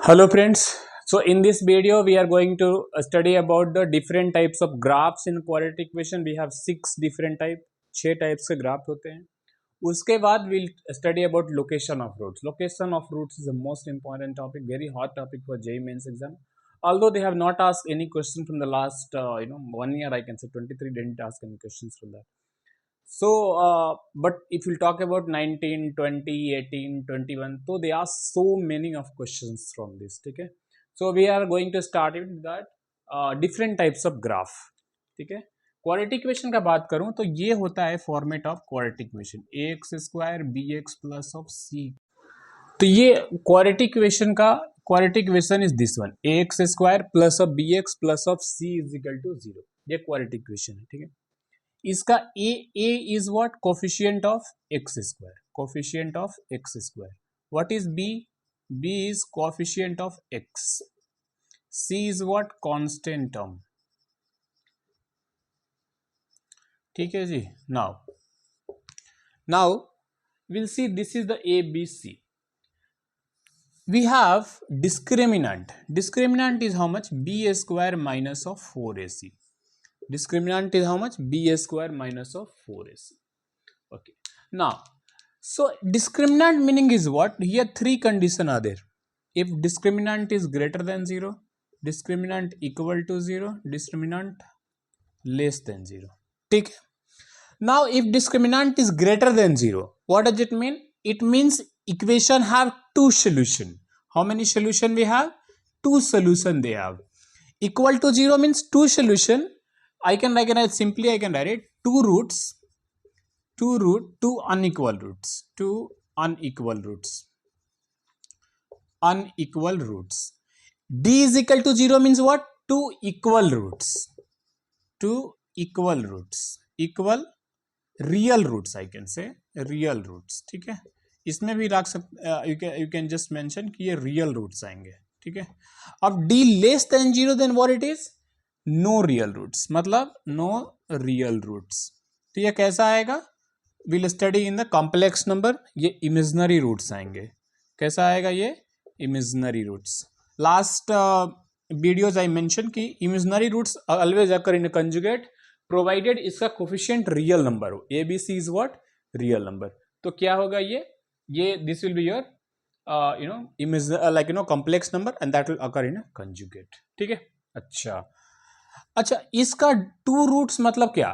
Hello friends. So in this video we are going to study about the different types of graphs in quadratic equation. We have 6 different type, 6 types के graph होते हैं. उसके बाद we'll study about location of roots. Location of roots is the most important topic, very hot topic for JEE Mains exam. Although they have not asked any question from the last 1 year, I can say 23 didn't ask any questions from that. So but if you talk about 19, 20, 18, 21, so they ask so many of questions from this. ठीक है, so we are going to start with that different types of graph. ठीक है, quadratic equation का बात करूं तो ये होता है format of quadratic equation ax square bx plus of c. तो ये क्वाड्रेटिक इक्वेशन का quadratic equation is this one, ax square plus of bx plus of c is equal to 0. ये क्वाड्रेटिक इक्वेशन है. ठीक है, इसका a is what, coefficient of x square, coefficient of x square. What is b? b is coefficient of x. c is what, constant term. ठीक है जी. Now we'll see this is the ABC. We have discriminant. Discriminant is how much? b square minus of 4ac. Discriminant is how much? b square minus of 4ac. Okay. Now, so discriminant meaning is what? Here 3 conditions are there. If discriminant is greater than 0, discriminant equal to 0, discriminant less than 0. ठीक है. Now, if discriminant is greater than 0, what does it mean? It means equation have 2 solution. How many solution we have? 2 solution they have. Equal to 0 means 2 solution. I can write it 2 roots, 2 unequal roots, 2 unequal roots, unequal roots. D is equal to 0 means what? 2 equal roots, 2 equal roots, equal real roots, I can say real roots. ठीक है, इसमें भी रख सकते, you can just mention कि ये real roots आएंगे. ठीक है, अब D less than 0 then what it is? No real roots, मतलब नो रियल रूट्स. तो ये कैसा आएगा? Will study in the complex number. ये इमेजिनरी रूट्स आएंगे. कैसा आएगा ये? Imaginary roots. Last videos I mention कि imaginary roots always occur in conjugate provided इसका कोफिशिएंट रियल नंबर हो. A B C is what? Real number. तो क्या होगा ये this will be your like complex number and that will occur in conjugate. ठीक है. अच्छा, इसका 2 रूट्स मतलब क्या?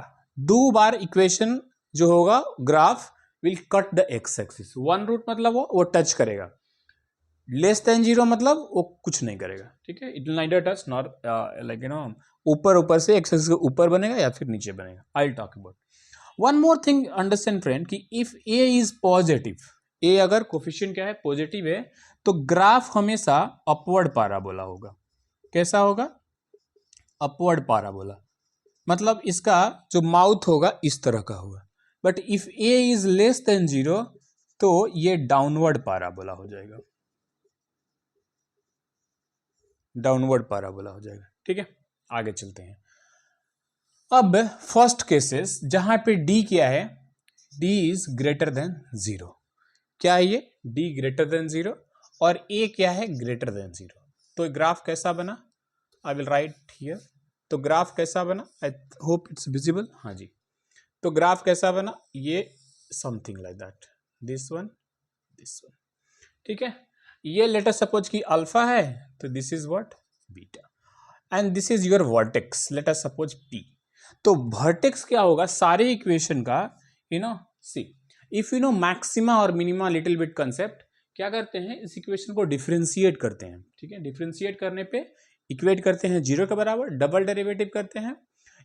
2 बार इक्वेशन जो होगा graph will cut the x axis. 1 root मतलब वो टच करेगा. लेस देन 0 मतलब वो कुछ नहीं करेगा. ठीक है, it will neither touch nor like ऊपर से एक्सिस के ऊपर बनेगा या फिर नीचे बनेगा. I will talk about one more thing. Understand friend कि इफ ए इज पॉजिटिव, ए अगर कोफिशिएंट क्या है? पॉजिटिव है, तो ग्राफ हमेशा अपवर्ड पैराबोला होगा. कैसा होगा? Upward parabola. मतलब इसका जो माउथ होगा इस तरह का होगा. But if A is less than 0 तो ये डाउनवर्ड पैराबोला हो जाएगा. डाउनवर्ड पैराबोला हो जाएगा. ठीक है, आगे चलते हैं. अब फर्स्ट केसेस जहां पे डी क्या है? D is greater than 0. क्या है ये? डी ग्रेटर देन 0 और ए क्या है? Greater than 0. तो ग्राफ कैसा बना? I will write here. तो ग्राफ कैसा बना? I hope it's visible. हाँ जी. तो ग्राफ कैसा बना? ये something like that, this one, this one. ठीक है, ये लेट अस सपोज कि अल्फा है, तो this is what? Beta. And this is your vertex, let us suppose P. तो वर्टेक्स क्या होगा? सारे इक्वेशन का सी इफ मैक्सिमा और मिनिमा लिटिल बिट कंसेप्ट क्या करते हैं? इस इक्वेशन को डिफरेंशिएट करते हैं. ठीक है, डिफरेंशिएट करने पे इक्वेट करते हैं 0 के बराबर. डबल डेरिवेटिव करते हैं.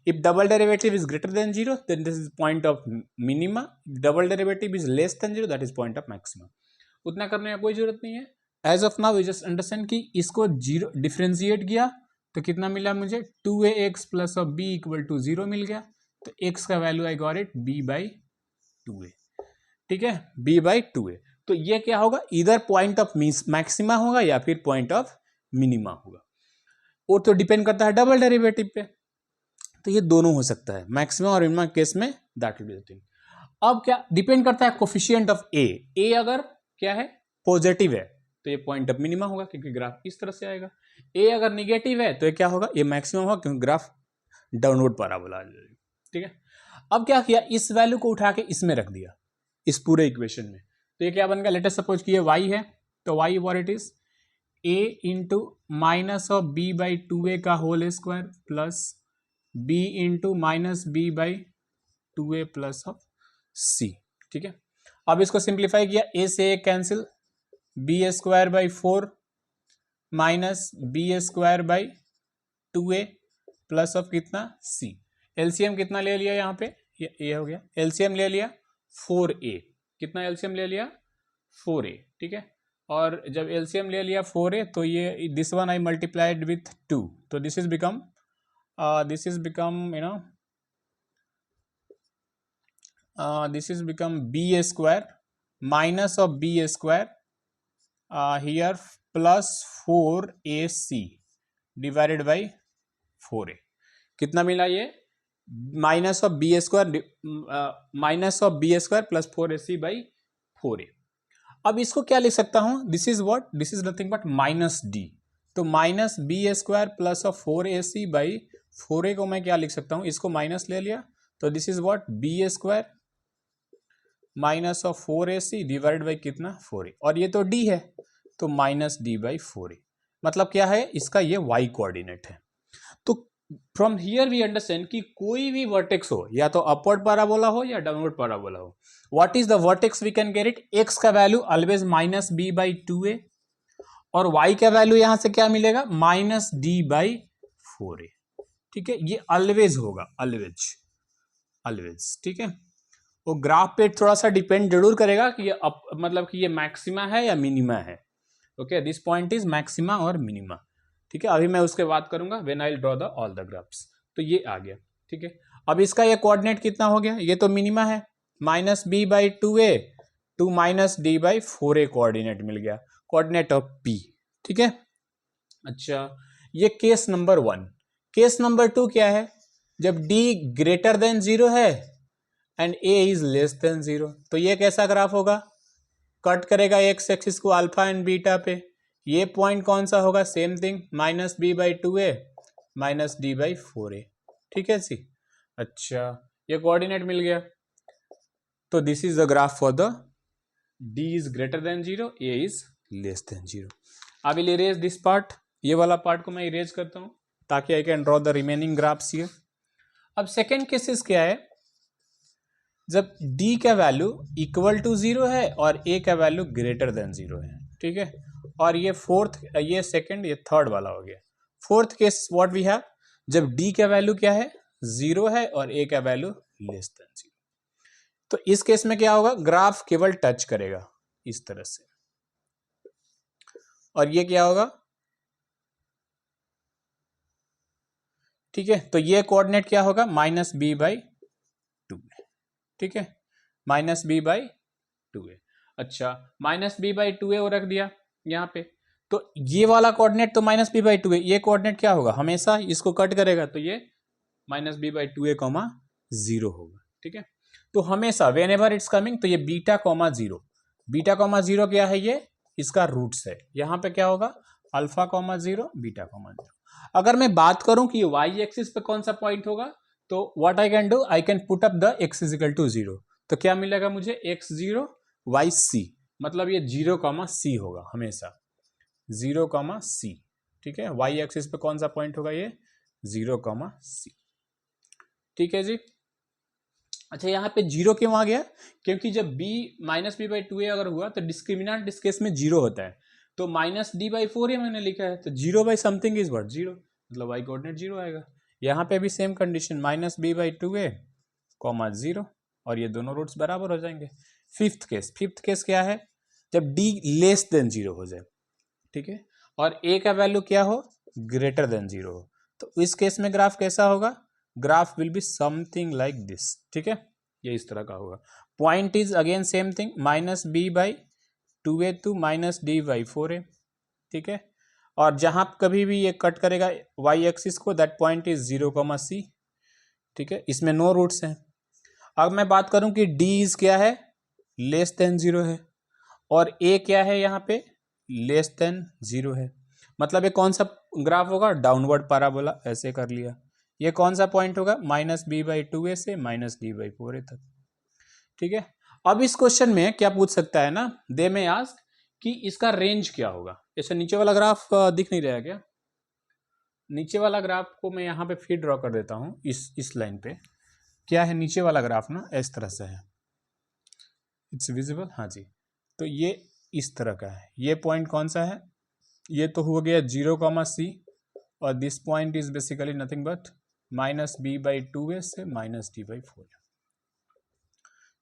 If double derivative is greater than 0 then this is point of minima. Double derivative is less than 0 that is point of maxima. उतना करने का कोई जरूरत नहीं है. As of now we just understand कि इसको 0 डिफरेंशिएट किया तो कितना मिला मुझे? 2ax plus of b equal to 0 मिल गया. तो x का value I got it b/2a. ठीक है, b/2a. तो ये क्या होगा? इधर पॉइंट ऑफ मैक्सिमा होगा या फिर पॉइंट ऑफ मिनिमा होगा. और तो डिपेंड करता है डबल डेरिवेटिव पे. तो ये दोनों हो सकता है, मैक्सिमम और मिनिमम केस में that will be the thing. अब क्या डिपेंड करता है? कोफिशिएंट ऑफ ए. ए अगर क्या है? पॉजिटिव है तो ये पॉइंट ऑफ मिनिमा होगा क्योंकि ग्राफ इस तरह से आएगा। ए अगर निगेटिव है तो ये क्या होगा, ये मैक्सिमम होगा क्योंकि ग्राफ डाउनवर्ड पैराबोला आ जाएगी। ठीक है, अब क्या किया, इस वैल्यू को उठा के इसमें रख दिया, इस पूरे इक्वेशन में। तो ये क्या बन गया, लेट अस सपोज कि ये y है, तो y what it is a into minus of b by 2a का whole square plus b into minus b by 2a plus of c। ठीक है, अब इसको सिंप्लीफाई किया, a से a cancel, b square by 4 minus b square by 2a plus of कितना c। LCM कितना ले लिया यहाँ पे, ये हो गया, एलसीएम ले लिया 4a, कितना एलसीएम ले लिया 4a। ठीक है, और जब एलसीएम ले लिया 4a तो ये this one I multiplied with 2, तो this is become you know this is become b square minus of b square here plus 4ac divided by 4a। कितना मिला ये, minus of B square plus 4ac by 4a। अब इसको क्या लिख सकता हूं, this is what, this is nothing but minus D, तो minus B square plus of 4ac by 4a को मैं क्या लिख सकता हूं, इसको माइनस ले लिया तो this is what B square minus of 4ac divide by कितना 4a, और ये तो d है तो माइनस डी बाई 4a। मतलब क्या है, इसका ये y कोऑर्डिनेट है। तो फ्रॉम हियर वी अंडरस्टैंड कि कोई भी वर्टेक्स हो, या तो अपवर्ड पैराबोला हो या डाउनवर्ड पैराबोला हो, what is the vertex we can get it, x का value always minus b by 2a और y का वैल्यू यहां से क्या मिलेगा माइनस d बाई 4a। ठीक है, ये ऑलवेज होगा, ऑलवेज। ठीक है, वो ग्राफ पे थोड़ा सा डिपेंड जरूर करेगा कि ये मतलब कि ये मैक्सिमा है या मिनिमा है। Okay, this point is maxima और मिनिमा। ठीक है, अभी मैं उसके बात करूंगा when I draw the all the graphs. तो ये आ गया। ठीक है, अब इसका ये कोऑर्डिनेट कितना हो गया, ये तो मिनिमा है, minus B by 2a to minus D by 4a coordinate मिल गया, कोऑर्डिनेट ऑफ P। ठीक है, अच्छा ये केस नंबर 1। केस नंबर 2 क्या है, जब d ग्रेटर देन 0 है and a is less than 0, तो ये कैसा ग्राफ होगा, कट करेगा एक्स एक्सिस को अल्फा एंड बीटा पे, ये पॉइंट कौन सा होगा, same thing minus B by 2a minus D by 4a। ठीक है जी, अच्छा ये कोऑर्डिनेट मिल गया, तो this is the graph for the d is greater than 0, a is less than 0। I will erase this part, ये वाला पार्ट को मैं इरेज करता हूं ताकि I can draw the remaining graphs here. अब सेकेंड केसेस क्या है, जब d का वैल्यू इक्वल टू 0 है और a का वैल्यू ग्रेटर देन 0 है। ठीक है, और ये फोर्थ, ये सेकंड, ये थर्ड वाला हो गया। Fourth case what we have, जब d का वैल्यू क्या है 0 है और a का वैल्यू लेस देन 0, तो इस केस में क्या होगा, ग्राफ केवल टच करेगा इस तरह से, और ये क्या होगा, ठीक है, तो ये कोऑर्डिनेट क्या होगा माइनस बी बाई 2। ठीक है, माइनस बी बाई 2a। अच्छा माइनस बी बाई 2a रख दिया यहाँ पे, तो ये वाला कोऑर्डिनेट तो माइनस बी बाई 2a, ये कोऑर्डिनेट क्या होगा, हमेशा इसको कट करेगा तो ये minus B by 2a comma 0 होगा। ठीक है, तो हमेशा वेन एवर इट्स कमिंग, तो ये बीटा कॉमा 0, बीटा कॉमा 0 क्या है, ये इसका रूट्स है, यहाँ पे क्या होगा अल्फा कॉमा 0 बीटा कॉमा 0। अगर मैं बात करूं कि y एक्सिस पे कौन सा पॉइंट होगा, तो what I can do, I can put up the x is equal to 0, तो क्या मिलेगा मुझे x0 yc, मतलब ये 0 कॉमा c होगा हमेशा, 0 कॉमा c। ठीक है, y एक्सिस पे कौन सा पॉइंट होगा, ये 0 कॉमा c। ठीक है जी, अच्छा यहाँ पे 0 क्यों आ गया, क्योंकि जब b minus B by 2a अगर हुआ तो डिस्क्रिमिनेंट इस केस में 0 होता है, तो माइनस डी बाई 4a मैंने लिखा है, तो 0 बाई समथिंग इज व्हाट 0, मतलब y कोऑर्डिनेट 0 आएगा। यहाँ पे भी same condition minus B by 2a comma 0, और ये दोनों रूट्स बराबर हो जाएंगे। फिफ्थ केस क्या है, जब d लेस देन 0 हो जाए, ठीक है, और a का वैल्यू क्या हो ग्रेटर देन 0 हो, तो इस केस में ग्राफ कैसा होगा, graph will be something like this. ठीक है, ये इस तरह का होगा। Point is again same thing, minus B by 2a to minus D by 4a। ठीक है, और जहां कभी भी ये कट करेगा y एक्सिस को, that point is 0 comma c। ठीक है, इसमें नो रूट्स हैं। अब मैं बात करूं कि d इज क्या है लेस देन 0 है, और a क्या है यहाँ पे लेस देन 0 है, मतलब ये कौन सा ग्राफ होगा, डाउनवर्ड पैराबोला, ऐसे कर लिया। ये कौन सा पॉइंट होगा, -b/2a से -d/4a तक, ठीक है। अब इस क्वेश्चन में क्या पूछ सकता है ना, दे में आस्क कि इसका रेंज क्या होगा। जैसे नीचे वाला ग्राफ दिख नहीं रहा है क्या, नीचे वाला ग्राफ को मैं यहाँ पे फिर ड्रॉ कर देता हूँ, इस लाइन पे क्या है, नीचे वाला ग्राफ ना इस तरह से है, इट्स विजिबल, हाँ जी। तो ये इस तरह का है, ये पॉइंट कौन सा है, ये तो हो गया 0, c, और this point is basically nothing but -b/2a से -d/4,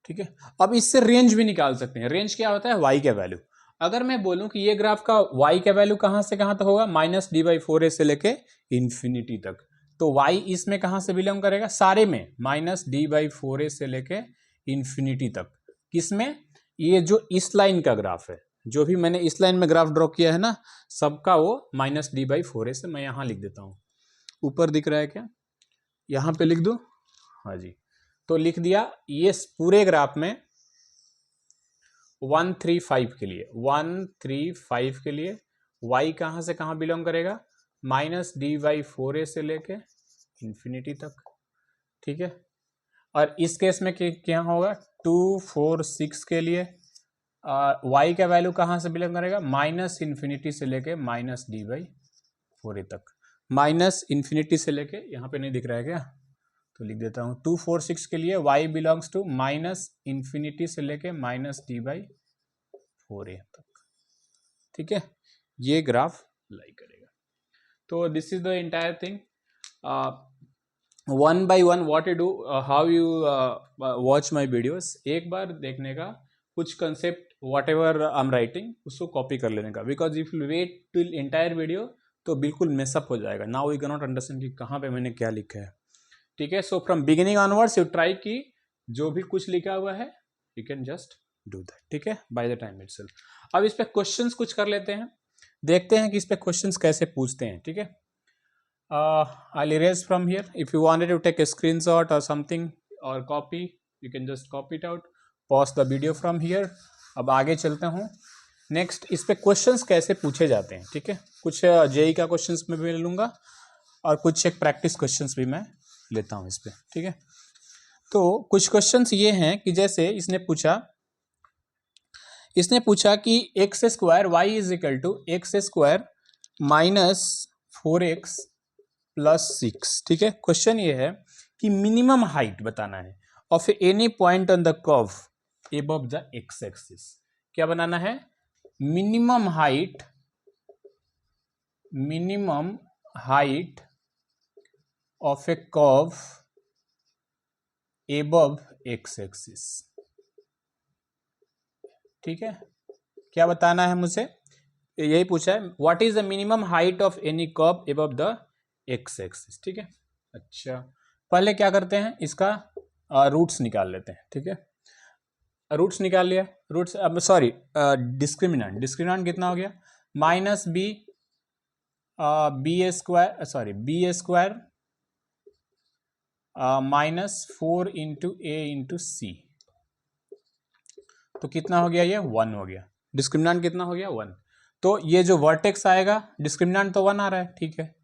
ठीक है। अब इससे रेंज भी निकाल सकते हैं। रेंज क्या होता है, y का वैल्यू। अगर मैं बोलूं कि ये ग्राफ का y का वैल्यू कहां से कहां तक होगा, -d/4a से लेके इंफिनिटी तक, तो y इसमें कहां से बिलोंग करेगा, सारे में -d/4a से लेके इंफिनिटी तक। किसमें, ये जो इस लाइन का ग्राफ है, जो भी मैंने इस लाइन में ग्राफ ड्रॉ किया है ना, सबका वो -d/4a से, मैं यहां लिख देता हूं, ऊपर दिख रहा है क्या, यहां पे लिख दो, हाँ जी। तो लिख दिया, ये पूरे ग्राफ में 135 के लिए, 135 के लिए y कहां से कहां बिलोंग करेगा, -d/4a से लेके इंफिनिटी तक, ठीक है। और इस केस में क्या होगा, 246 के लिए y का वैल्यू कहां से बिलोंग करेगा, -इंफिनिटी से लेके -d/4a तक, -इंफिनिटी से लेके, यहाँ पे नहीं दिख रहा है क्या, तो लिख देता हूँ 246 के लिए y बिलोंग्स टू -इंफिनिटी से लेके -d/4a तक, ठीक है। ये ग्राफ लाई करेगा। तो this is the entire thing, one by one what you do, how you watch my videos, एक बार देखने का, कुछ concept whatever I am writing उसको कॉपी कर लेने का, because if you wait till entire video तो बिल्कुल मेसअप हो जाएगा, now you can not understand कि कहाँ पे मैंने क्या लिखा है, ठीक है। So from beginning onwards you try की जो भी कुछ लिखा हुआ है you can just do that, ठीक है, बाय द टाइम इटसेल्फ। अब इस पे क्वेश्चंस कुछ कर लेते हैं, देखते हैं कि इस पे क्वेश्चंस कैसे पूछते हैं, ठीक है। I'll erase from here. If you wanted to take a screenshot or something or copy, you can just copy it out. Pause the video from here. अब आगे चलते हूँ नेक्स्ट, इस पे क्वेश्चंस कैसे पूछे जाते हैं, ठीक है। कुछ जेई का क्वेश्चंस में भी लूँगा और कुछ एक प्रैक्टिस क्वेश्चंस भी मैं लेता हूँ इस पे, ठीक है। तो कुछ क्वेश्चंस ये हैं कि जैसे इसने पूछा कि X square Y is equal to X square -4x + 6, ठीक है। क्वेश्चन ये है कि मिनिमम हाइट बताना है of any point on the curve above the x axis. क्या बनाना है, minimum height of A curve above x axis, ठीक है। क्या बताना है मुझे, यही पूछा है, what is the minimum height of any curve above the x axis, ठीक है। अच्छा, पहले क्या करते हैं, इसका रूट्स निकाल लेते हैं, ठीक है। रूट्स निकाल लिया, रूट्स, अब सॉरी डिस्क्रिमिनेंट कितना हो गया, -b स्क्वायर -4 × a × c, तो कितना हो गया, ये 1 हो गया। डिस्क्रिमिनेंट कितना हो गया, 1। तो ये जो वर्टेक्स आएगा, डिस्क्रिमिनेंट तो 1 आ रहा है, ठीक है,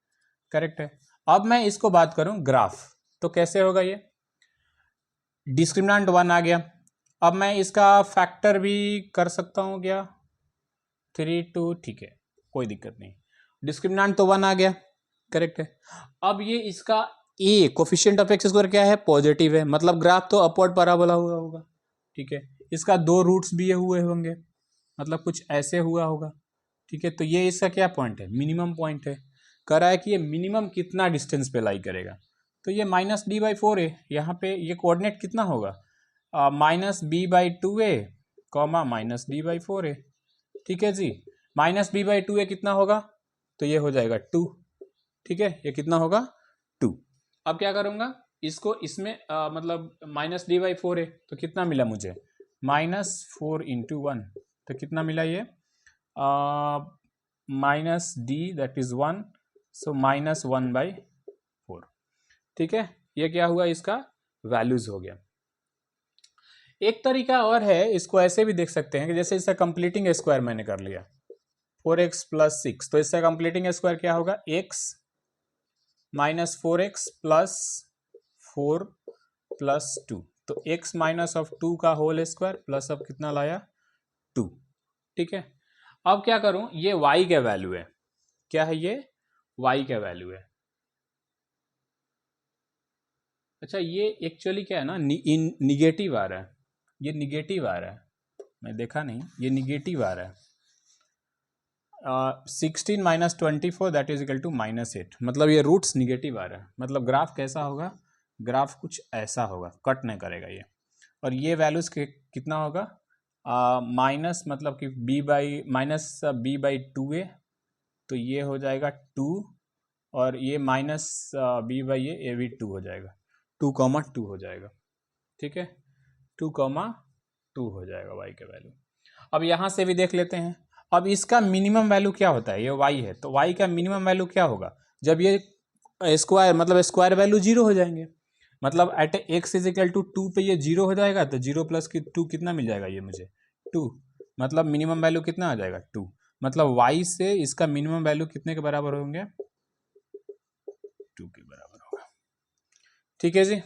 करेक्ट है। अब मैं इसको बात करूं ग्राफ, तो कैसे होगा, ये डिस्क्रिमिनेंट 1 आ गया। अब मैं इसका फैक्टर भी कर सकता हूं क्या, 3 2, ठीक है, कोई दिक्कत नहीं। डिस्क्रिमिनेंट तो 1 आ गया, करेक्ट है। अब ये इसका ए कोफिशिएंट ऑफ एक्स स्क्वायर क्या है, पॉजिटिव है, मतलब ग्राफ तो अपवर्ड पैराबोला हुआ होगा, ठीक है। इसका 2 रूट्स भी ये हुए होंगे, मतलब कुछ ऐसे हुआ होगा, ठीक है। तो ये इसका क्या पॉइंट है, मिनिमम पॉइंट है। कह रहा है कि ये मिनिमम कितना डिस्टेंस पे लाई करेगा, तो ये -d/4 है, यहाँ पे ये कोऑर्डिनेट कितना होगा, -b/2a, -d/4a, ठीक है जी। -b/2a कितना होगा, तो ये हो जाएगा 2, ठीक है, ये कितना होगा 2। अब क्या करूँगा, इसको इसमें मतलब -d/4a, तो कितना मिला मुझे, -4 × 1, तो कितना मिला ये, -d दैट इज 1, सो -1/4, ठीक है। ये क्या हुआ, इसका वैल्यूज हो गया। एक तरीका और है, इसको ऐसे भी देख सकते हैं कि जैसे इसका कंप्लीटिंग स्क्वायर मैंने कर लिया, 4x प्लस 6, तो इससे कंप्लीटिंग स्क्वायर क्या होगा, x minus 4x plus 4 plus 2, तो x माइनस ऑफ 2 का होल स्क्वायर प्लस अब कितना लाया 2। ठीक है, अब क्या करूं, ये y का वैल्यू है, क्या है ये y का वैल्यू है। अच्छा ये एक्चुअली क्या है ना, निगेटिव आ रहा है, ये निगेटिव आ रहा है, मैं देखा नहीं, ये निगेटिव आ रहा है। 16 minus 24 that is equal to -8, मतलब ये रूट्स निगेटिव आ रहा है, मतलब ग्राफ कैसा होगा, ग्राफ कुछ ऐसा होगा, कट नहीं करेगा ये, और ये वैल्यूज कितना होगा, माइनस मतलब कि b/2a, तो ये हो जाएगा 2, और ये माइनस b/a भी 2 हो जाएगा, 2,2 हो जाएगा। ठीक है, 2,2 हो जाएगा y का वैल्यू। अब यहाँ से भी देख लेते हैं, अब इसका मिनिमम वैल्यू क्या होता है, ये y है, तो y का मिनिमम वैल्यू क्या होगा, जब ये स्क्वायर मतलब स्क्वायर वैल्यू 0 हो जाएंगे, मतलब at x is equal to 2 पे ये 0 हो जाएगा, तो 0 प्लस 2 कितना मिल जाएगा, ये मुझे 2, मतलब मिनिमम वैल्यू कितना आ जाएगा 2, मतलब y से इसका मिनिमम वैल्यू कितने के बराबर होंगे, 2 के बराबर होगा। ठीक है जी,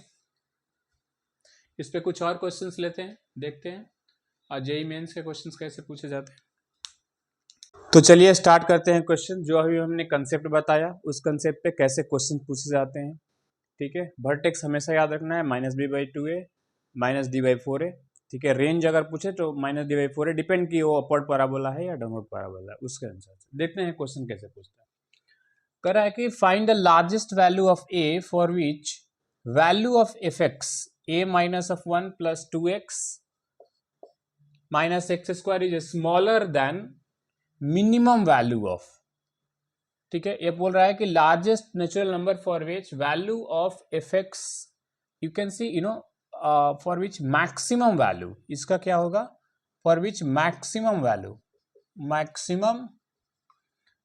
इस पे कुछ और क्वेश्चंस लेते हैं, देखते हैं और जेईई मेंस के क्वेश्चंस कैसे पूछे जाते हैं। तो चलिए स्टार्ट करते हैं क्वेश्चन, जो अभी हमने कंसेप्ट बताया उस कंसेप्ट पे कैसे क्वेश्चन पूछे जाते हैं। ठीक है, वर्टेक्स हमेशा याद रखना है -b/2a -d/4a। ठीक है, रेंज अगर पूछे तो -d/4a, डिपेंड की वो अपवर्ड पैराबोला है या डाउनवर्ड पैराबोला है, उसके अनुसार से देखते हैं क्वेश्चन कैसे पूछता है। कह रहा है कि find the largest value of a for which value of fx a minus of 1 plus 2x minus x square is smaller than minimum value of. ठीक है, ये बोल रहा है कि largest natural number for which value of fx you can see for which maximum value, इसका क्या होगा, for which maximum value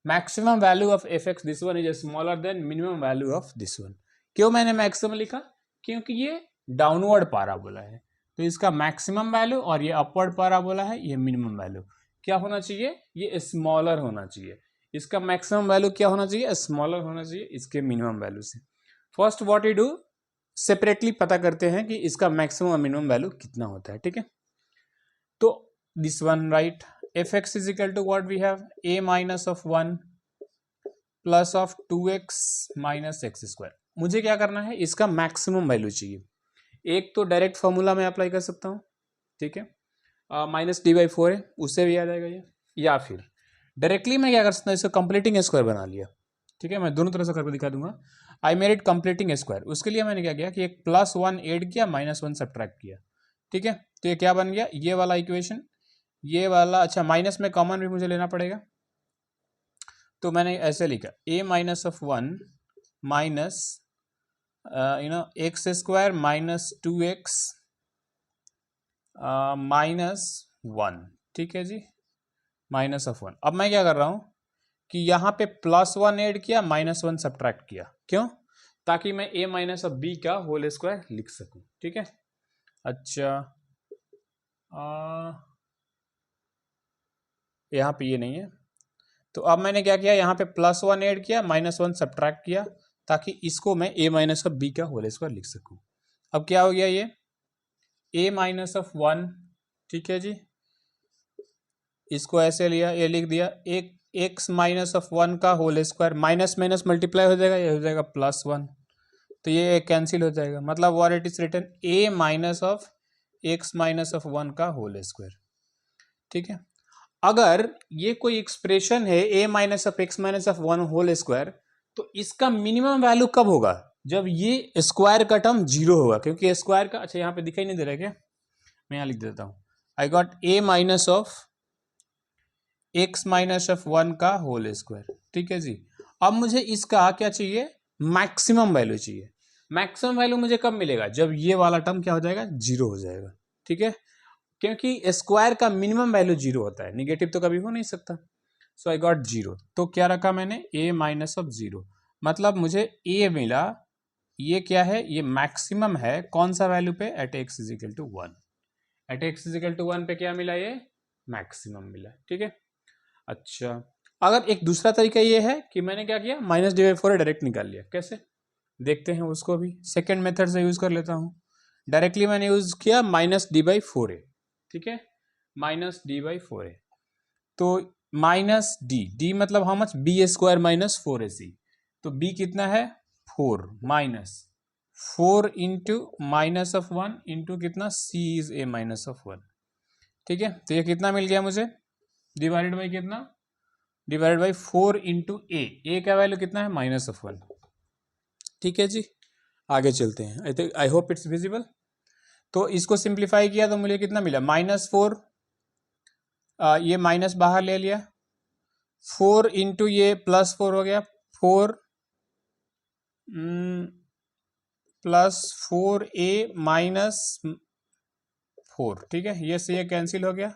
maximum value of fx this one is smaller than minimum value of this one. क्यों मैंने maximum लिखा, क्योंकि ये downward parabola है, तो इसका मैक्सिमम वैल्यू और ये अपवर्ड पैराबोला है, ये मिनिमम वैल्यू क्या होना चाहिए, ये स्मॉलर होना चाहिए। इसका मैक्सिमम वैल्यू क्या होना चाहिए, स्मॉलर होना चाहिए इसके मिनिमम वैल्यू से। First what you do, separately पता करते हैं कि इसका मैक्सिमम और मिनिमम वैल्यू कितना होता है। ठीक है, तो this one right, fx is equal to what we have, a minus of 1 plus of 2x minus x square। मुझे क्या करना है, इसका मैक्सिमम वैल्यू चाहिए। एक तो डायरेक्ट फॉर्मूला में अप्लाई कर सकता हूँ, ठीक है, -d/4 है, उससे भी आ जाएगा ये, या फिर डायरेक्टली मैं क्या कर सकता हूँ, इसको कंप्लीटिंग स्क्वायर बना लिया। ठीक है, मैं दोनों तरह से करके दिखा दूंगा। I made it completing square, उसके लिए मैंने क्या किया कि एक +1 ऐड किया, -1 सब्ट्रैक्ट किया। ठीक है, तो ये क्या बन गया, ये वाला इक्वेशन, ये वाला, अच्छा माइनस में कॉमन भी मुझे लेना पड़ेगा, तो मैंने ऐसे लिखा a minus of 1 minus x square minus 2x minus 1। ठीक है जी, माइनस ऑफ 1। अब मैं क्या कर रहा हूँ कि यहाँ पे +1 ऐड किया, -1 सब्ट्रैक्ट किया, क्यों, ताकि मैं a माइनस ऑफ b का होल स्क्वायर लिख सकूँ। ठीक है, अच्छा यहाँ पे ये नहीं है, तो अब मैंने क्या किया, यहाँ पे +1 ऐड किया, -1 सब्ट्रैक्ट किया, ताकि इसको मैं a माइनस ऑफ b का होल स्क्वायर लिख सकूँ। अब क्या हो गया, ये a माइनस ऑफ 1, ठीक है जी, इसको ऐसे लिया, ये लिख दिया, एक x माइनस ऑफ 1 का whole square, minus minus multiply हो जाएगा, ये हो जाएगा +1, तो ये कैंसिल हो जाएगा, मतलब what it is written, a minus of x minus of 1 का होल स्क्वायर। ठीक है, अगर ये कोई एक्सप्रेशन है a minus of x minus of 1 whole square, तो इसका मिनिमम वैल्यू कब होगा, जब ये स्क्वायर का टर्म 0 होगा, क्योंकि स्क्वायर का, अच्छा यहाँ पे दिखाई नहीं दे रहा है क्या, मैं यहाँ लिख देता हूँ, आई got a minus of x minus of 1 का होल स्क्वायर। ठीक है जी, अब मुझे इसका क्या चाहिए, मैक्सिमम वैल्यू चाहिए। मैक्सिमम वैल्यू मुझे कब मिलेगा, जब ये वाला टर्म क्या हो जाएगा, 0 हो जाएगा। ठीक है, क्योंकि स्क्वायर का मिनिमम वैल्यू 0 होता है, निगेटिव तो कभी हो नहीं सकता, सो आई गॉट 0। तो क्या रखा मैंने, a माइनस ऑफ 0, मतलब मुझे a मिला, ये क्या है, ये मैक्सिमम है, कौन सा वैल्यू पे, at x is equal to 1, at x is equal to 1 पे क्या मिला, ये मैक्सिमम मिला। ठीक है, अच्छा अगर एक दूसरा तरीका ये है कि मैंने क्या किया, minus D by four direct निकाल लिया। कैसे देखते हैं उसको भी, सेकेंड मेथड से यूज कर लेता हूँ। डायरेक्टली मैंने यूज किया minus D by four A, ठीक है, minus D by four A. तो माइनस डी मतलब how much, B square minus four A C. तो बी कितना है 4 minus 4 into minus of 1 into कितना, C is A minus of 1। ठीक है, तो ये कितना मिल गया मुझे, डिवाइडेड बाई कितना, डिवाइडेड बाई 4 इंटू ए का वैल्यू कितना है माइनस ऑफ 1। ठीक है जी, आगे चलते हैं। I think, I hope it's visible. तो इसको सिंप्लीफाई किया तो मुझे कितना मिला, माइनस 4, ये माइनस बाहर ले लिया, 4 इंटू ये प्लस 4 हो गया, 4 प्लस 4 ए माइनस 4। ठीक है, ये से ये कैंसिल हो गया,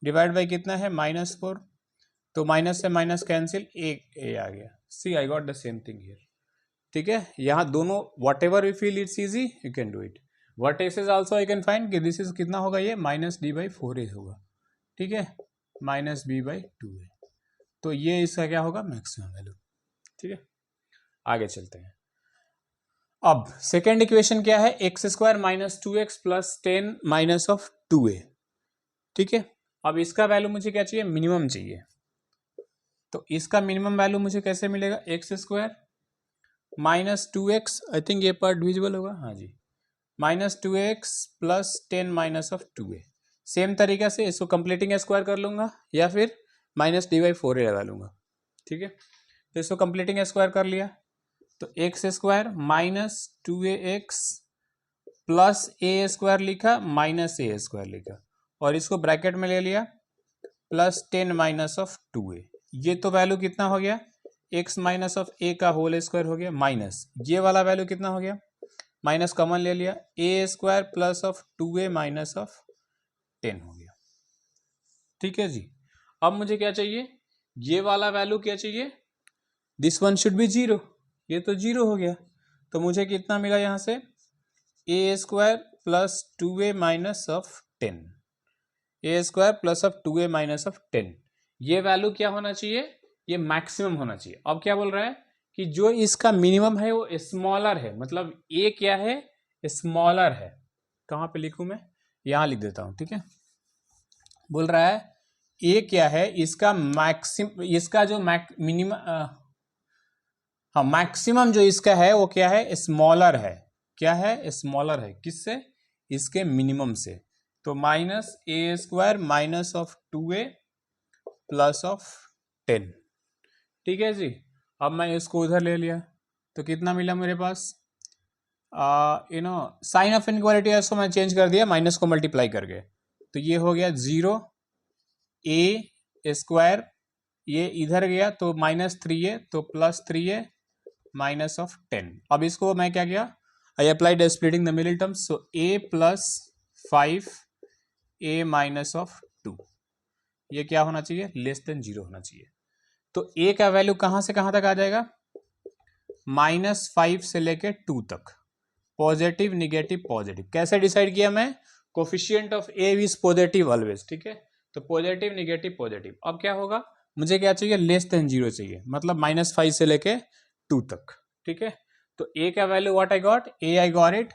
डिवाइड बाई कितना है माइनस 4, तो माइनस से माइनस कैंसिल, ए आ गया। See I got the same thing here. ठीक है, यहाँ दोनों whatever you feel it's easy you can do it. What as is also I can find कि दिस इज कितना होगा, ये minus D by four A होगा। ठीक है, minus B by two A, तो ये इसका क्या होगा, मैक्सिमम वैल्यू। ठीक है, आगे चलते हैं। अब सेकेंड इक्वेशन क्या है, x square minus two X plus 10 minus of 2a। ठीक है, अब इसका वैल्यू मुझे क्या चाहिए, मिनिमम चाहिए। तो इसका मिनिमम वैल्यू मुझे कैसे मिलेगा, X square minus two X, I think ये पार्ट डिविजिबल होगा, हाँ जी, minus two X plus 10 minus of 2a। Same तरीका से इसको कंप्लीटिंग स्क्वायर कर लूंगा या फिर minus D by four A लगा लूंगा। ठीक है, तो इसको कंप्लीटिंग स्क्वायर कर लिया, तो x square minus to A x plus A square लिखा माइनस ए स्क्वायर लिखा, और इसको ब्रैकेट में ले लिया प्लस 10 माइनस ऑफ 2a। ये तो वैल्यू कितना हो गया, x माइनस ऑफ ए का होल स्क्वायर हो गया, माइनस ये वाला वैल्यू कितना हो गया, माइनस कॉमन ले लिया, A square plus of 2a minus of 10 हो गया। ठीक है जी, अब मुझे क्या चाहिए, ये वाला वैल्यू क्या चाहिए, this one should be zero, ये तो जीरो हो गया, तो मुझे कितना मिला यहाँ से, A square plus 2a minus of 10, A square plus of 2a minus of 10। ये वैल्यू क्या होना चाहिए, ये मैक्सिमम होना चाहिए। अब क्या बोल रहा है कि जो इसका मिनिमम है वो स्मॉलर है, मतलब ए क्या है, स्मॉलर है। कहाँ पे लिखूं मैं, यहाँ लिख देता हूँ। ठीक है, बोल रहा है ए क्या है, इसका मैक्सिमम, इसका जो मिनिमम, हाँ मैक्सिमम जो इसका है वो क्या है, स्मॉलर है। क्या है, स्मॉलर है, किससे, इसके मिनिमम से। तो minus A square minus of 2a plus of 10। ठीक है जी, अब मैं इसको उधर ले लिया तो कितना मिला मेरे पास, साइन ऑफ इनइक्वालिटी है इसको मैं चेंज कर दिया, माइनस को मल्टीप्लाई करके, तो ये हो गया 0 ए स्क्वायर, ये इधर गया तो माइनस 3a, तो प्लस 3a माइनस ऑफ 10। अब इसको मैं क्या किया, I applied splitting the middle terms, so a plus 5a minus of 2, ये क्या होना चाहिए, लेस देन 0 होना चाहिए। तो a का वैल्यू कहां से कहां तक आ जाएगा, -5 से लेके 2 तक, पॉजिटिव निगेटिव पॉजिटिव। कैसे डिसाइड किया मैं, coefficient of a is positive always. ठीक है, तो पॉजिटिव निगेटिव पॉजिटिव। अब क्या होगा, मुझे क्या चाहिए, लेस देन 0 चाहिए, मतलब -5 से लेके 2 तक। ठीक है, तो a का value what I got, a I got it,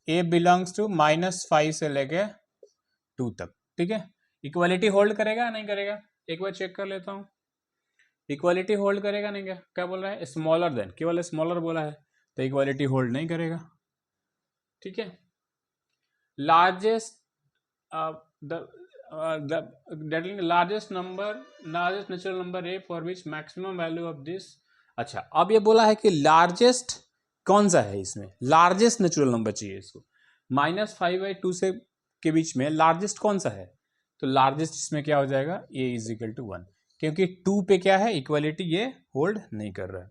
a belongs to -5 से लेके 2 तक। ठीक है, इक्वालिटी होल्ड करेगा नहीं करेगा, एक बार चेक कर लेता हूं, इक्वालिटी होल्ड करेगा नहीं, क्या बोल रहा है, स्मॉलर देन, केवल स्मॉलर बोला है, तो इक्वालिटी होल्ड नहीं करेगा। ठीक है, largest largest natural number A for which maximum value of this. अच्छा, अब ये बोला है कि लार्जेस्ट कौन सा है, इसमें लार्जेस्ट नेचुरल नंबर चाहिए इसको, -5/2 से के बीच में लार्जेस्ट कौन सा है, तो लार्जेस्ट इसमें क्या हो जाएगा, a इज इक्वल टू 1, क्योंकि 2 पे क्या है, इक्वालिटी ये होल्ड नहीं कर रहा है।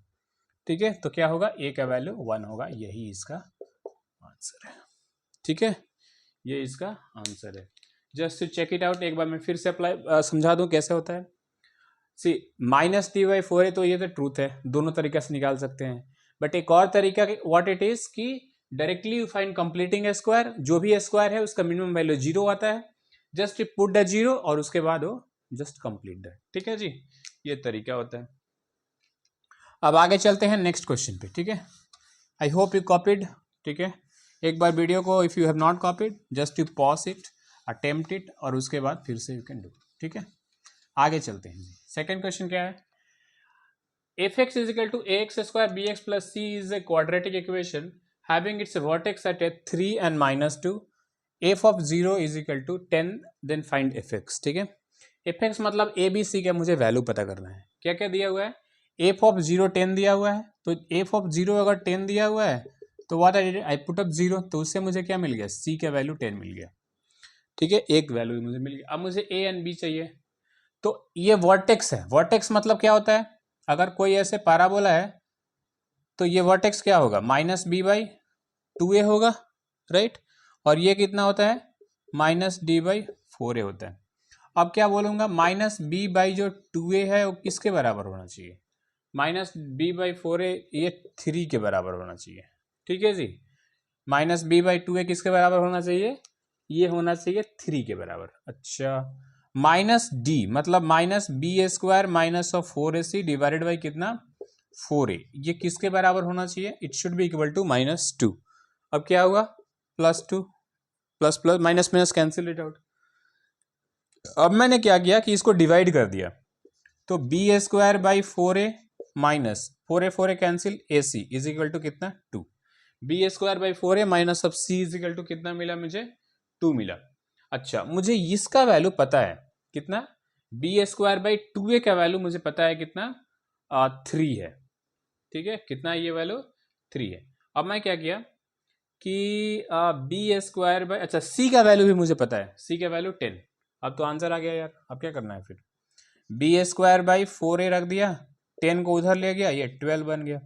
ठीक है, तो क्या होगा, a का वैल्यू 1 होगा, यही इसका आंसर है। ठीक है, ये इसका आंसर है। Just to check it out, एक बार मैं फिर से अप्लाई समझा दूं कैसे होता है। सी -d/4 है, तो ये तो ट्रूथ है, दोनों तरीके से निकाल सकते हैं। बट एक और तरीका व्हाट इट इज कि directly you find completing square, जो भी स्क्वायर है उसका मिनिमम वैल्यू 0 आता है, जस्ट पुट द 0 और उसके बाद वो जस्ट कंप्लीट दैट। ठीक है जी, ये तरीका होता है। अब आगे चलते हैं नेक्स्ट क्वेश्चन पे। ठीक है, आई होप यू कॉपीड। ठीक है, एक बार वीडियो को if you have not copied just you pause it, attempt it, और उसके बाद फिर से यू कैन डू। ठीक है, आगे चलते हैं। सेकेंड क्वेश्चन क्या है, F X is equal to A X square B X plus C is a quadratic equation having its vertex at 3 and -2, F of 0 is equal to 10, then find F X. ठीक है, F x मतलब ए B सी का मुझे value पता करना है। क्या क्या दिया हुआ है, एफ ऑफ 0 10 दिया हुआ है, तो एफ ऑफ 0 अगर 10 दिया हुआ है तो व्हाट आई पुट अप 0, तो उससे मुझे क्या मिल गया, सी का वैल्यू 10 मिल गया। ठीक है, एक वैल्यू मुझे मिल गया। अब मुझे ए एंड बी चाहिए, तो ये वर्टेक्स है। वर्टेक्स मतलब क्या होता है, अगर कोई ऐसे पैराबोला है तो ये वर्टेक्स क्या होगा, -b/2a होगा, राइट, और ये कितना होता है, -d/4a होता है। अब क्या बोलूंगा, -b/ जो 2a है वो किसके बराबर होना चाहिए, -b/4a ये 3 के बराबर होना चाहिए। ठीक है जी, -b/2a किसके बराबर होना चाहिए, ये होना चाहिए 3 के बराबर। अच्छा, -d मतलब -b² minus of 4ac divided by कितना, 4a, ये किसके बराबर होना चाहिए, it should be equal to -2। अब क्या हुआ, +2 plus plus minus minus cancel it out. अब मैंने क्या किया कि इसको डिवाइड कर दिया, तो b² minus 4a cancel, ac is equal to कितना, 2। b² minus of c is equal to कितना मिला मुझे, 2 मिला। अच्छा, मुझे इसका वैल्यू पता है कितना, b² का वैल्यू मुझे पता है कितना, 3 है। ठीक है, कितना ये वैल्यू, 3 है। अब मैं क्या किया कि b², अच्छा c का वैल्यू भी मुझे पता है, c का वैल्यू 10। अब तो आंसर आ गया यार, अब क्या करना है फिर, b² रख दिया, 10 को उधर ले गया, ये 12 बन गया।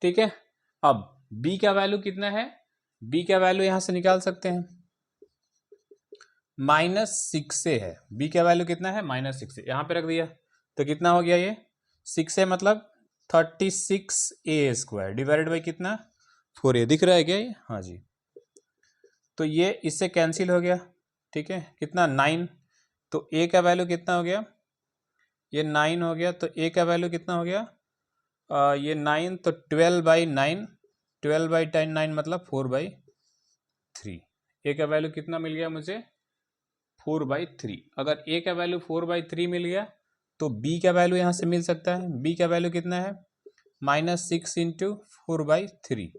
ठीक है, अब b का वैल्यू कितना है, b का वैल्यू यहां से निकाल सकते हैं, -6 है। b का वैल्यू कितना है, -6 यहां पे रख दिया, तो कितना हो गया ये, 6 मतलब 36a² डिवाइडेड बाई कितना, 4a। दिख रहा है क्या ये, हाँ जी, तो ये इससे कैंसिल हो गया। ठीक है, कितना, 9, तो a का वैल्यू कितना हो गया, ये 9 हो गया, तो a का वैल्यू कितना हो गया, ये 9, तो 12/9, 12/9 मतलब 4/3। a का वैल्यू कितना मिल गया मुझे, 4/3। अगर a का वैल्यू 4/3 मिल गया तो b का वैल्यू यहाँ से मिल सकता है, b का वैल्यू कितना है, -6 × 4/3,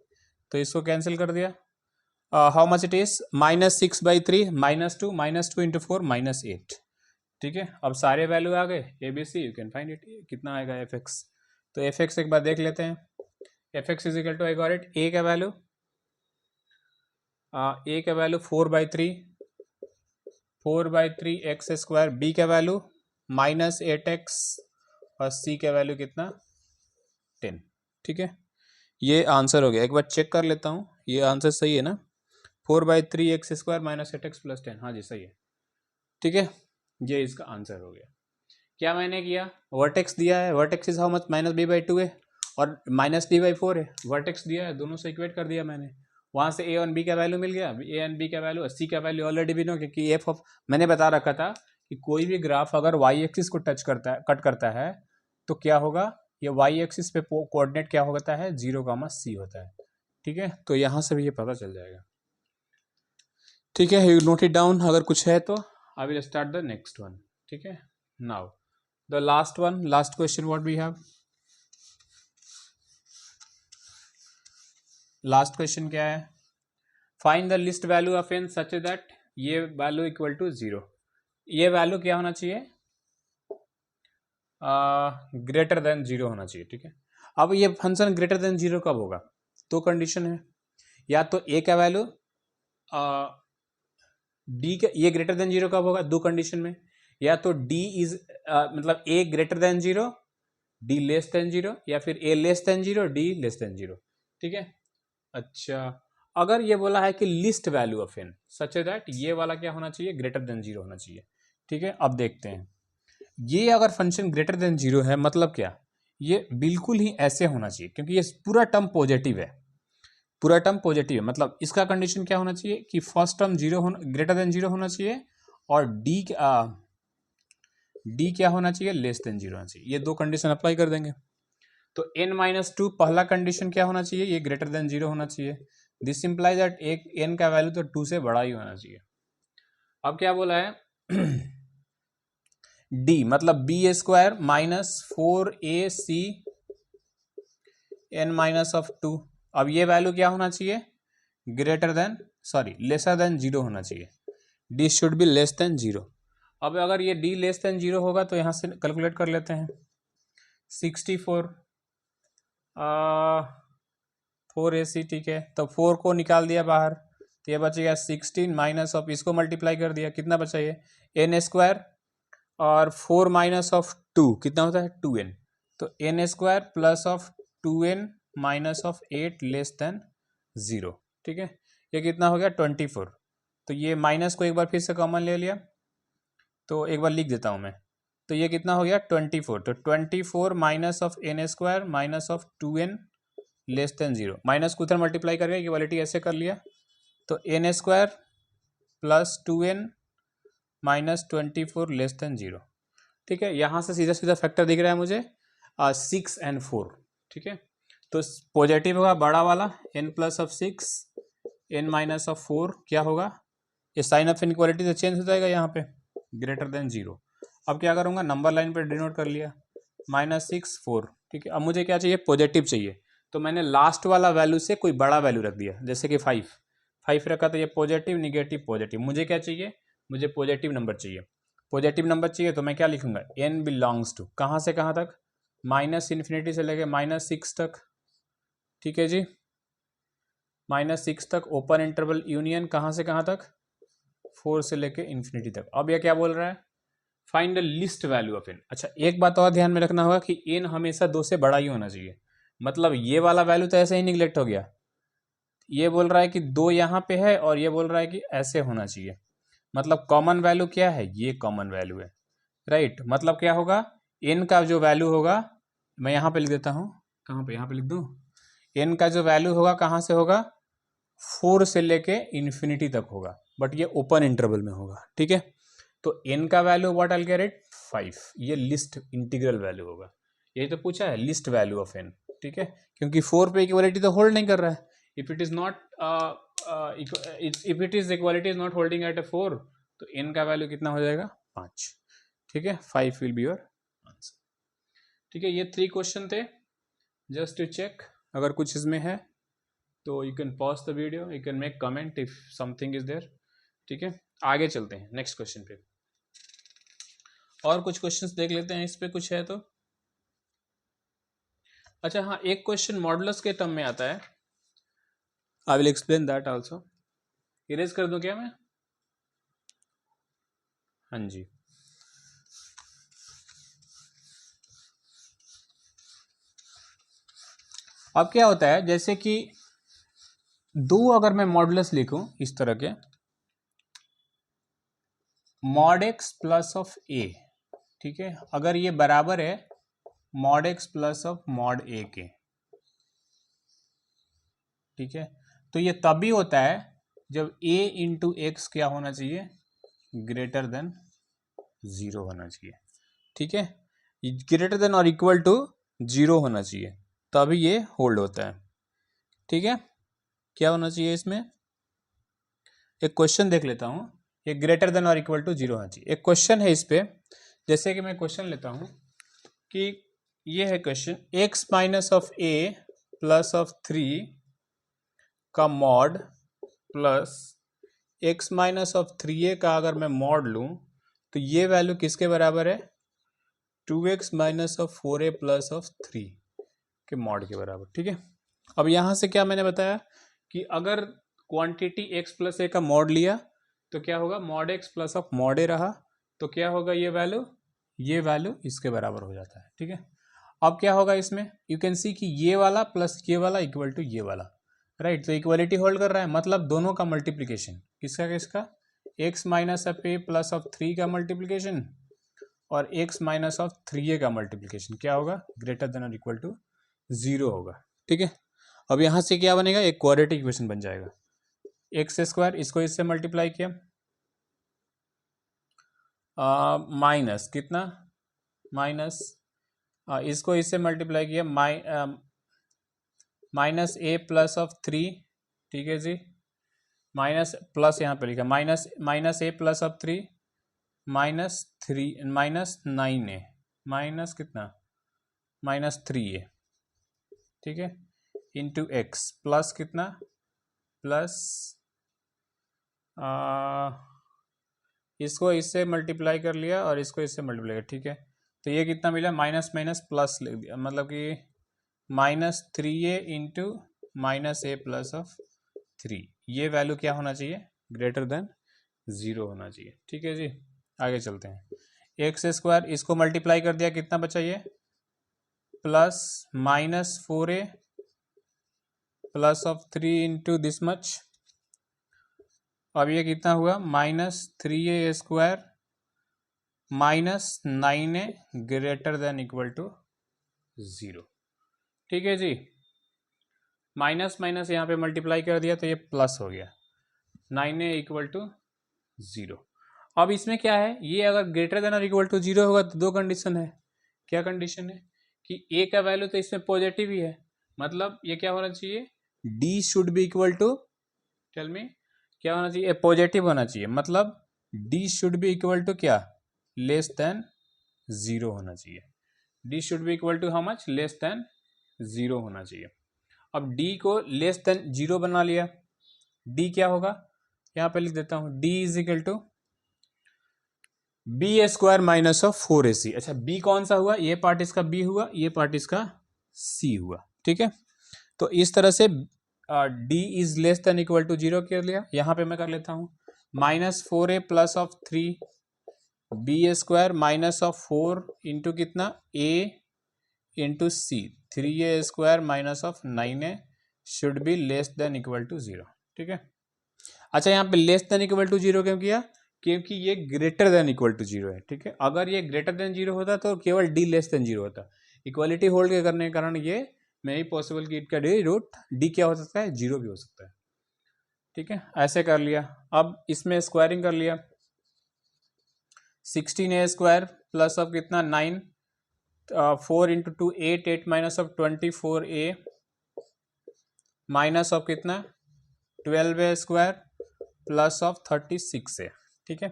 तो इसको कैंसिल कर दिया। How much it is, -6/3 -2 × 4 -8। ठीक है, अब सारे वैल्यू आ गए A B C, you can find it, कितना आएगा एफ एक्स। तो एफ एक्स एक बार देख लेते हैं, F X is equal to, I got it, A का वैल्यू 4/3 x², बी का वैल्यू -8x, और सी का वैल्यू कितना, 10। ठीक है, ये आंसर हो गया। एक बार चेक कर लेता हूँ, ये आंसर सही है ना, 4/3 x² -8x + 10, हाँ जी सही है। ठीक है, ये इसका आंसर हो गया। क्या मैंने किया, वर्टेक्स दिया है, vertex is how much, -b/2 है और -d/4 है, वर्टेक्स दिया है, दोनों से इक्वेट कर दिया मैंने, वहाँ से ए और बी का वैल्यू मिल गया। ए एंड बी का वैल्यू, सी का वैल्यू ऑलरेडी भी नो, क्योंकि एफ ऑफ, मैंने बता रखा था कि कोई भी ग्राफ अगर वाई एक्सिस को टच करता है, कट करता है, तो क्या होगा, ये वाई एक्सिस पे कोऑर्डिनेट क्या होता है, 0, होता है। ठीक है, तो यहाँ से भी ये पता चल जाएगा। ठीक है, यू नोट इट डाउन, अगर कुछ है तो I will start the next one. ठीक है, now the last one, last question what we have, last question क्या है, find the list value of N such that, ये वैल्यू इक्वल टू 0, ये वैल्यू क्या होना चाहिए, ग्रेटर देन 0 होना चाहिए। ठीक है, अब ये फंक्शन ग्रेटर देन 0 कब होगा, तो कंडीशन है, या तो ए का वैल्यू डी का, ये ग्रेटर देन 0 कब होगा, दो कंडीशन में, या तो डी इज मतलब A greater than 0, D less than 0, या फिर A less than 0, D less than 0। ठीक है, अच्छा, अगर ये बोला है कि least value of N such that, ये वाला क्या होना चाहिए, ग्रेटर देन 0 होना चाहिए। ठीक है, अब देखते हैं, ये अगर फंक्शन ग्रेटर देन 0 है मतलब क्या, ये बिल्कुल ही ऐसे होना चाहिए, क्योंकि ये पूरा टर्म पॉजिटिव है, पूरा टर्म पॉजिटिव है, मतलब इसका कंडीशन क्या होना चाहिए कि फर्स्ट टर्म 0 होना, ग्रेटर देन 0 होना चाहिए, और डी क्या होना चाहिए, लेस देन 0 होना चाहिए। ये दो कंडीशन अप्लाई कर देंगे। तो n-2 पहला कंडीशन क्या होना चाहिए, ये ग्रेटर देन 0 होना चाहिए। दिस इंप्लाइज दैट एक n का वैल्यू तो 2 से बड़ा ही होना चाहिए। अब क्या बोला है d मतलब b square minus 4ac n-2। अब ये वैल्यू क्या होना चाहिए, लेसर देन 0 होना चाहिए। d should be less than 0। अब अगर ये d लेस देन 0 होगा तो यहाँ से कैलकुलेट कर लेते हैं। 64 4ac, ठीक है। तो 4 को निकाल दिया बाहर तो ये बचेगा 16 माइनस ऑफ, इसको मल्टीप्लाई कर दिया, कितना बचा ये n स्क्वायर, और 4 माइनस ऑफ 2 कितना होता है 2n। तो n square plus of 2n minus of 8 less than 0, ठीक है। ये कितना हो गया 24। तो ये माइनस को एक बार फिर से कॉमन ले लिया, तो एक बार लिख देता हूँ मैं। तो ये कितना हो गया 24। तो 24 minus of n square minus of 2n less than 0, minus को उधर मल्टीप्लाई करके इक्वालिटी ऐसे कर लिया। तो n square plus 2n minus 24 less than 0, ठीक है। यहाँ से सीधा सीधा फैक्टर दिख रहा है मुझे 6 and 4, ठीक है। तो पॉजिटिव होगा बड़ा वाला n plus of 6 n minus of 4, क्या होगा, ये साइन ऑफ इनइक्वालिटी से चेंज हो जाएगा यहाँ पे ग्रेटर देन 0। अब क्या करूँगा, नंबर लाइन पे डिनोट कर लिया -6 4, ठीक है। अब मुझे क्या चाहिए, पॉजिटिव चाहिए। तो मैंने लास्ट वाला वैल्यू से कोई बड़ा वैल्यू रख दिया, जैसे कि 5 रखा तो ये पॉजिटिव निगेटिव पॉजिटिव। मुझे क्या चाहिए, मुझे पॉजिटिव नंबर चाहिए। पॉजिटिव नंबर चाहिए तो मैं क्या लिखूंगा, n बिलोंग्स टू कहाँ से कहाँ तक, -∞ से लेके -6 तक, ठीक है जी। -6 तक ओपन इंटरवल यूनियन कहाँ से कहाँ तक, 4 से लेके इन्फिनिटी तक। अब यह क्या बोल रहा है, find the list value of n। अच्छा एक बात और ध्यान में रखना होगा कि n हमेशा 2 से बड़ा ही होना चाहिए। मतलब ये वाला वैल्यू तो ऐसे ही निगलेक्ट हो गया, ये बोल रहा है कि 2 यहाँ पे है और ये बोल रहा है कि ऐसे होना चाहिए। मतलब कॉमन वैल्यू क्या है, ये कॉमन वैल्यू है, राइट। मतलब क्या होगा, n का जो वैल्यू होगा, मैं यहाँ पे लिख देता हूँ, कहाँ पे, यहाँ पे लिख दूँ। n का जो वैल्यू होगा कहाँ से होगा, 4 से लेके इन्फिनिटी तक होगा, बट ये ओपन इंटरवल में होगा, ठीक है। तो n का value what I get it 5, ये लिस्ट इंटीग्रल वैल्यू होगा। यही तो पूछा है, लिस्ट वैल्यू ऑफ n, ठीक है। क्योंकि 4 पे इक्वालिटी तो होल्ड नहीं कर रहा है। If it is not if it is equality is not holding at A 4, तो n का वैल्यू कितना हो जाएगा 5, ठीक है। 5 विल बी योर आंसर, ठीक है। ये 3 क्वेश्चन थे, जस्ट टू चेक। अगर कुछ इसमें है तो you can pause the video, you can make comment if something is there, ठीक है। आगे चलते हैं नेक्स्ट क्वेश्चन पे, और कुछ क्वेश्चंस देख लेते हैं इस पे, कुछ है तो। अच्छा हाँ, एक क्वेश्चन मॉडुलस के टर्म में आता है, I will explain that also. Erase कर दूं क्या मैं, हाँ जी। अब क्या होता है, जैसे कि दो अगर मैं मॉडुलस लिखूं इस तरह के, mod x plus of a, ठीक है, अगर ये बराबर है mod x plus of mod a के, ठीक है। तो ये तभी होता है जब a इंटू एक्स क्या होना चाहिए, ग्रेटर देन 0 होना चाहिए, ठीक है। ग्रेटर देन और इक्वल टू 0 होना चाहिए, तभी ये होल्ड होता है, ठीक है। क्या होना चाहिए इसमें, एक क्वेश्चन देख लेता हूं, ये ग्रेटर देन और इक्वल टू 0 होना चाहिए। एक क्वेश्चन है इस पे, जैसे कि मैं क्वेश्चन लेता हूं कि ये है question, x minus of a plus of 3 का mod plus x minus of 3a का अगर मैं मॉड लूं तो ये वैल्यू किसके बराबर है, 2x minus of 4a plus of 3 के मॉड के बराबर, ठीक है। अब यहां से क्या मैंने बताया कि अगर क्वांटिटी x प्लस a का मॉड लिया तो क्या होगा, mod x plus of mod a रहा, तो क्या होगा ये वैल्यू इसके बराबर हो जाता है, ठीक है। अब क्या होगा इसमें, यू कैन सी कि ये वाला प्लस ये वाला इक्वल टू ये वाला, राइट। तो इक्वलिटी होल्ड कर रहा है, मतलब दोनों का मल्टीप्लीकेशन, किसका x minus of a plus of 3 का मल्टीप्लीकेशन और x माइनस ऑफ 3a का मल्टीप्लीकेशन क्या होगा, ग्रेटर देन और इक्वल टू 0 होगा, ठीक है। अब यहां से क्या बनेगा, एक क्वाड्रेटिक इक्वेशन बन जाएगा, एक्स स्क्वायर, इसको इससे मल्टीप्लाई किया माइनस कितना, माइनस इसको इससे मल्टीप्लाई किया, माइनस ए प्लस ऑफ 3, ठीक है जी, माइनस प्लस यहाँ पे लिखा minus, minus A plus of 3 minus 3 minus 9 A, minus कितना, माइनस 3 ए, ठीक है, इंटू एक्स प्लस कितना, प्लस इसको इससे मल्टीप्लाई कर लिया और इसको इससे मल्टीप्लाई कर, ठीक है, तो ये कितना मिला, माइनस माइनस प्लस लिख दिया, मतलब कि minus 3 A into minus A plus of 3, ये वैल्यू क्या होना चाहिए, ग्रेटर देन 0 होना चाहिए, ठीक है जी। आगे चलते हैं, एक्स स्क्वायर इसको मल्टीप्लाई कर दिया, कितना बचा ये, plus minus 4 A plus of 3 into this much, अब ये कितना हुआ, minus 3 A square minus 9 A greater than equal to 0, ठीक है जी। माइनस माइनस यहाँ पे मल्टीप्लाई कर दिया तो ये प्लस हो गया, 9 ए इक्वल टू 0। अब इसमें क्या है, ये अगर ग्रेटर देन और इक्वल टू 0 होगा तो दो कंडीशन है, क्या कंडीशन है कि ए का वैल्यू तो इसमें पॉजिटिव ही है, मतलब ये क्या होना चाहिए, D should be equal to, tell me क्या होना चाहिए, पॉजिटिव होना चाहिए, मतलब D should be equal to क्या, लेस देन 0 होना चाहिए, D should be equal to how much, less than 0 होना चाहिए। अब डी को लेस देन 0 बना लिया, डी क्या होगा, यहाँ पे लिख देता हूँ, D is equal to B square minus of 4ac। अच्छा बी कौन सा हुआ, ये पार्ट इसका बी हुआ, ये पार्ट इसका सी हुआ, ठीक है, तो इस तरह से D is less than equal to 0 कर लिया। यहाँ पे मैं कर लेता हूँ minus 4a plus of 3 B square minus of 4 into कितना a into C, 3a square minus of 9a should be less than equal to 0, ठीक है। अच्छा यहाँ पे लेस देन इक्वल टू 0 क्यों किया, क्योंकि ये ग्रेटर देन इक्वल टू 0 है, ठीक है, अगर ये ग्रेटर देन 0 होता तो केवल डी लेस देन 0 होता, इक्वालिटी होल्ड के करने के कारण ये नहीं पॉसिबल कि इट डी रूट डी क्या हो सकता है, 0 भी हो सकता है, ठीक है, ऐसे कर लिया। अब इसमें स्क्वायरिंग कर लिया, 16a स्क्वायर प्लस ऑफ कितना 9, 4 into 2 8, 8 minus of 24a minus of कितना 12a square plus of 36a, ठीक है।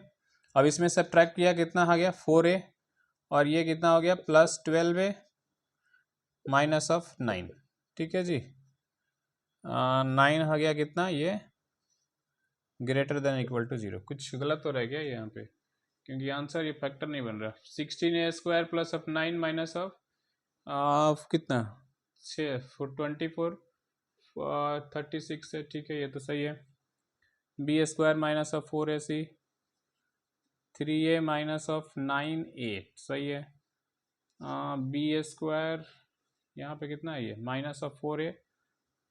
अब इसमें सब्ट्रैक्ट किया, कितना आ गया 4a और ये कितना हो गया प्लस 12a माइनस ऑफ 9, ठीक है जी, 9 आ गया कितना ये ग्रेटर देन इक्वल टू 0, कुछ गलत तो रह गया यहाँ पे क्योंकि आंसर ये फैक्टर नहीं बन रहा, 16a square plus of 9 minus of कितना 24 36 है, ठीक है, ये तो सही है। B square minus of 4ac 3a minus of 9a, सही है। बी स्क्वायर यहाँ पे कितना है ये minus of 4a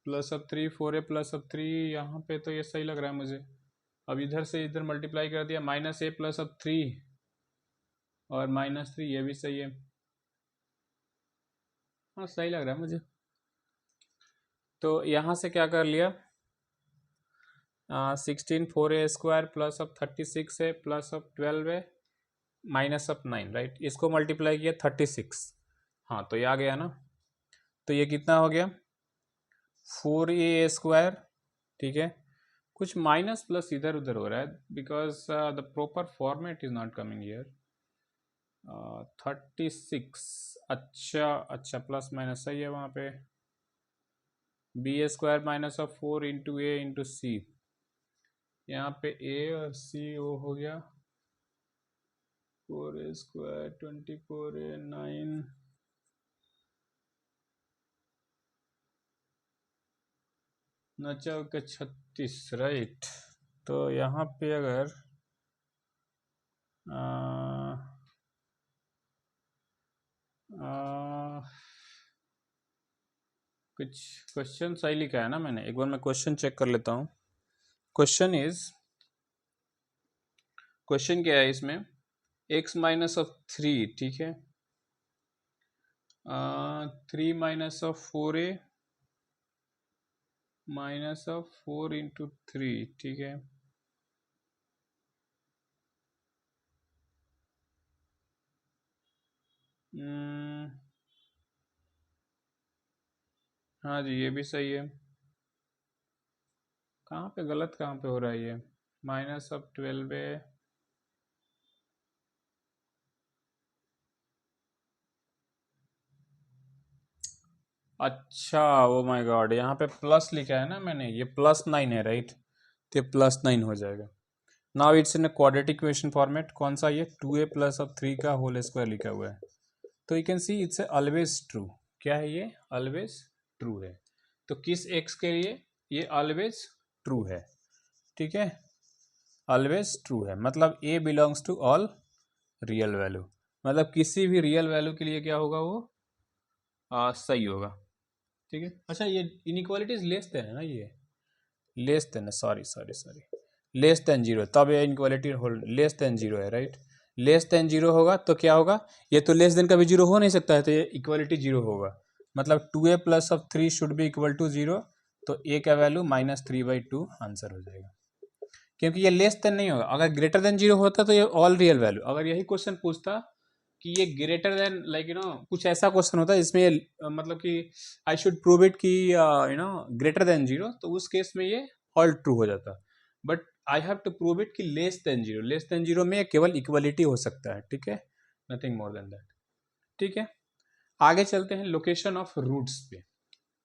plus of 3 4a plus of 3, यहाँ पे तो ये सही लग रहा है मुझे। अब इधर से इधर मल्टीप्लाई कर दिया, माइनस a प्लस ऑफ 3 और माइनस 3, ये भी सही है, हाँ सही लग रहा है मुझे। तो यहाँ से क्या कर लिया 16 4a square plus of 36a plus of 12a minus of 9, right, इसको मल्टीप्लाई किया 36, हाँ तो ये आ गया ना, तो ये कितना हो गया 4a स्क्वायर, ठीक है, कुछ माइनस प्लस इधर उधर हो रहा है because the proper format is not coming here, 36, अच्छा अच्छा प्लस माइनस सही है वहाँ पे, B square minus of 4 into A into C, यहाँ पे ए और सी वो हो गया 4a स्क्वायर 24a 9 9 × 36, राइट, तो यहाँ पे अगर कुछ क्वेश्चन सही लिखा है ना मैंने, एक बार मैं क्वेश्चन चेक कर लेता हूँ। क्वेश्चन क्या है इसमें, x माइनस ऑफ 3, ठीक है, 3 minus of 4a minus of 4 into 3, ठीक है, हाँ जी, ये भी सही है। कहाँ पे गलत, कहाँ पे हो रहा है ये? -12 है। अच्छा, ओ माय गॉड, यहाँ पे प्लस लिखा है ना मैंने, ये +9 है राइट, तो ये +9 हो जाएगा। Now it's in quadratic equation format. कौन सा ये? 2a प्लस ऑफ 3 का होल स्क्वायर लिखा हुआ है। तो you can see it's always true. क्या है ये? ऑलवेज ट्रू है। तो किस x के लिए? ये ऑलवेज ट्रू है। ठीक है, ऑलवेज ट्रू है, मतलब a belongs to all real value, मतलब किसी भी रियल वैल्यू के लिए क्या होगा वो? सही होगा। ठीक है। अच्छा, ये इनइक्वालिटीज लेस देन है ना, ये लेस देन है, sorry sorry sorry, less than zero, तब ये inequality hold less than zero है राइट। लेस देन जीरो होगा तो क्या होगा? ये तो लेस देन कभी जीरो हो नहीं सकता है, तो ये इक्वालिटी जीरो होगा, मतलब 2a plus of 3 should be equal to zero. तो a का वैल्यू -3/2 आंसर हो जाएगा, क्योंकि ये लेस देन नहीं होगा। अगर ग्रेटर देन जीरो होता तो ये ऑल रियल वैल्यू, अगर यही क्वेश्चन पूछता कि ये ग्रेटर देन लाइक कुछ ऐसा क्वेश्चन होता है इसमें मतलब कि आई शुड प्रूव इट कि ग्रेटर देन जीरो, तो उस केस में ये ऑल ट्रू हो जाता। But I have to prove it कि less than zero, less than zero में केवल इक्वलिटी हो सकता है। ठीक है, नथिंग मोर देन दैट। ठीक है, आगे चलते हैं लोकेशन ऑफ रूट्स पे।